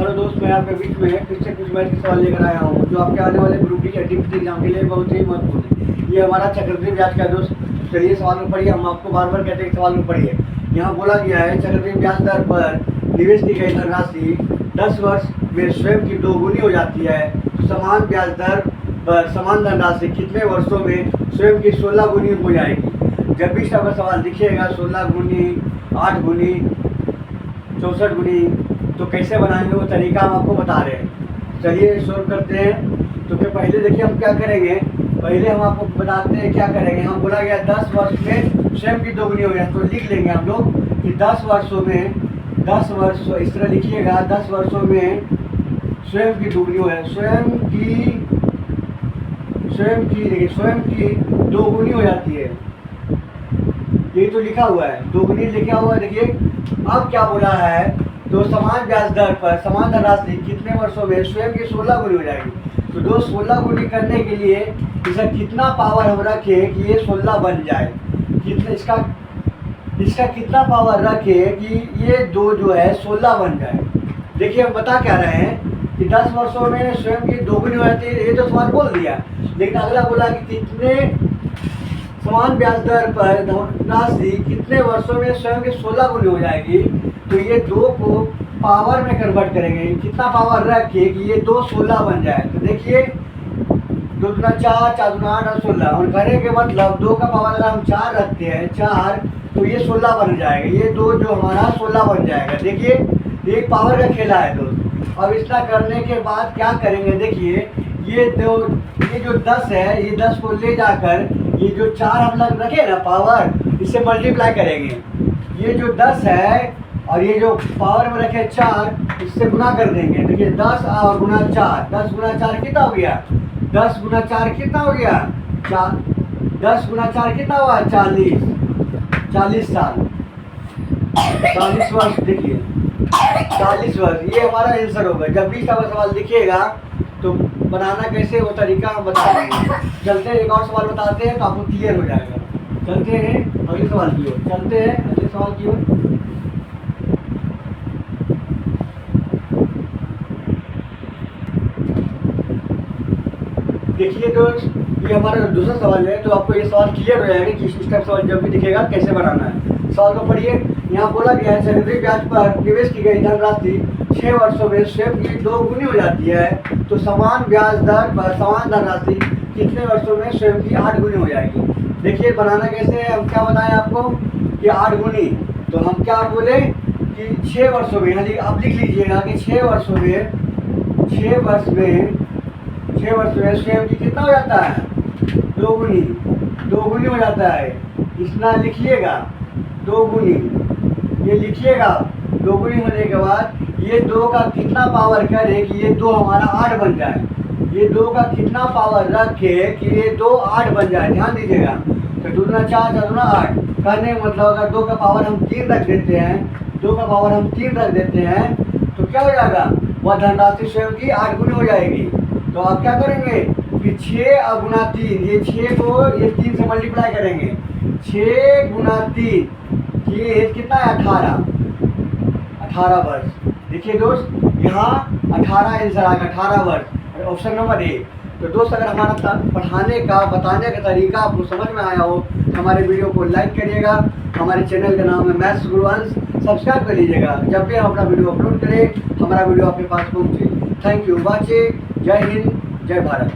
Hello दोस्त, मैं आपके बीच में फिर से कुछ मैथ के सवाल लेकर आया हूँ जो आपके आने वाले ग्रुप डी एटीपी एग्जाम के लिए बहुत ही महत्वपूर्ण है। ये हमारा चक्रवृद्धि ब्याज का दोस्त। चलिए सवाल में पढ़िए। हम आपको बार बार कहते हैं सवाल में पढ़िए। यहाँ बोला गया है चक्रवृद्धि ब्याज दर पर निवेश की गई धनराशि 10 वर्ष में स्वयं की दोगुनी हो जाती है। समान ब्याज दर पर समान धनराशि कितने वर्षों में स्वयं की 16 गुनी हो जाएगी। जब भी इसका सवाल दिखिएगा 16 गुनी, 8 गुनी, 64 गुनी, तो कैसे बनाएंगे वो तरीका हम आपको बता रहे हैं। चलिए शुरू करते हैं। तो फिर पहले देखिए हम क्या करेंगे। पहले हम आपको बताते हैं क्या करेंगे। हम बोला गया 10 वर्ष में स्वयं की दोगुनी हो गया, तो लिख लेंगे हम लोग कि 10 वर्षों में 10 वर्ष, इस तरह लिखिएगा 10 वर्षों में स्वयं की दोगुनी हो जाए। स्वयं की दोगुनी हो जाती है। ये तो लिखा हुआ है, दोगुनी लिखा हुआ है। देखिए अब क्या बोला है, तो समान ब्याज दर पर समान धनराशि कितने वर्षों में स्वयं की 16 गुनी हो जाएगी। तो दो 16 गुनी करने के लिए इसका कितना पावर हम रखें कि ये 16 बन जाए। कितना इसका कितना पावर रखें कि ये दो जो है 16 बन जाए। देखिए हम बता क्या रहे हैं कि 10 वर्षों में स्वयं की दोगुनी हो जाती है। ये तो सवाल बोल दिया, लेकिन अगला बोला कि कितने समान ब्याज दर पर धनराशि कितने वर्षों में स्वयं की 16 गुनी हो जाएगी। तो ये दो को पावर में कन्वर्ट करेंगे। कितना पावर रखिए कि ये 2 16 बन जाए। तो देखिए 2 दूना 4, 4 दूना 8 और 16, और करने के मतलब 2 का पावर अगर हम 4 रखते हैं 4, तो ये 16 बन जाएगा। ये 2 जो हमारा 16 बन जाएगा। देखिए एक पावर का खेला है दोस्त। अब इतना करने के बाद क्या करेंगे, देखिए ये जो 10 है, ये 10 को ले जाकर ये जो 4 हम लोग रखे ना पावर, इससे मल्टीप्लाई करेंगे। ये जो 10 है और ये जो पावर में रखे 4, इससे गुना कर देंगे। देखिए 10 और गुना 4, 10 गुना 4 कितना हो गया, 10 गुना 4 कितना हो गया, 10 गुना 4 कितना हुआ, 40 साल, 40 वर्ष। देखिए 40 वर्ष ये हमारा आंसर होगा। जब भी इसका सवाल दिखिएगा तो बनाना कैसे वो तरीका हम बता देंगे। चलते हैं एक और सवाल बताते हैं तो आपको क्लियर हो जाएगा। चलते हैं अगले सवाल की ओर। चलते हैं अगले सवाल की ओर। देखिए दोस्त, ये हमारा दूसरा सवाल है। तो आपको ये सवाल क्लियर हो जाएगा कि इसका सवाल जब भी दिखेगा कैसे बनाना है। सवाल को पढ़िए। यहाँ बोला गया है चक्रवृद्धि ब्याज पर निवेश की गई धनराशि 6 वर्षों में स्वयं की 2 गुनी हो जाती है। तो समान ब्याज दर पर समान धनराशि कितने वर्षों में स्वयं की 8 गुनी हो जाएगी। देखिए बनाना कैसे है। हम क्या बताएं आपको कि 8 गुनी, तो हम क्या बोले कि 6 वर्षों में, यानी आप लिख लीजिएगा कि 6 वर्ष में स्वयं की कितना हो जाता है, 2 गुनी हो जाता है। इतना लिखिएगा 2 गुनी, ये लिखिएगा 2 गुनी होने के बाद ये 2 का कितना पावर करे कि ये 2 हमारा 8 बन जाए। ये 2 का कितना पावर रखे कि ये 2 8 बन जाए। ध्यान दीजिएगा। तो 2 दूना 4, 4 दूना 8 करने का मतलब अगर 2 का पावर हम 3 रख देते हैं, 2 का पावर हम 3 रख देते हैं, तो क्या हो जाएगा, वह धनराशि स्वयं की 8 गुनी हो जाएगी। तो आप क्या करेंगे कि 6 गुना 3, ये 6 को ये 3 से मल्टीप्लाई करेंगे। 6 गुना 3, ये कितना है, 18 वर्ष। देखिए दोस्त यहाँ 18 आंसर आएगा, 18 वर्ष, ऑप्शन नंबर ए। तो दोस्त अगर हमारा पढ़ाने का बताने का तरीका आपको समझ में आया हो, हमारे वीडियो को लाइक करिएगा। हमारे चैनल का नाम है मैथ्स गुरु अंश, सब्सक्राइब कर लीजिएगा। जब भी हम अपना वीडियो अपलोड करें हमारा वीडियो आपके पास पहुँचे। Thank you watching. जय हिंद, जय भारत।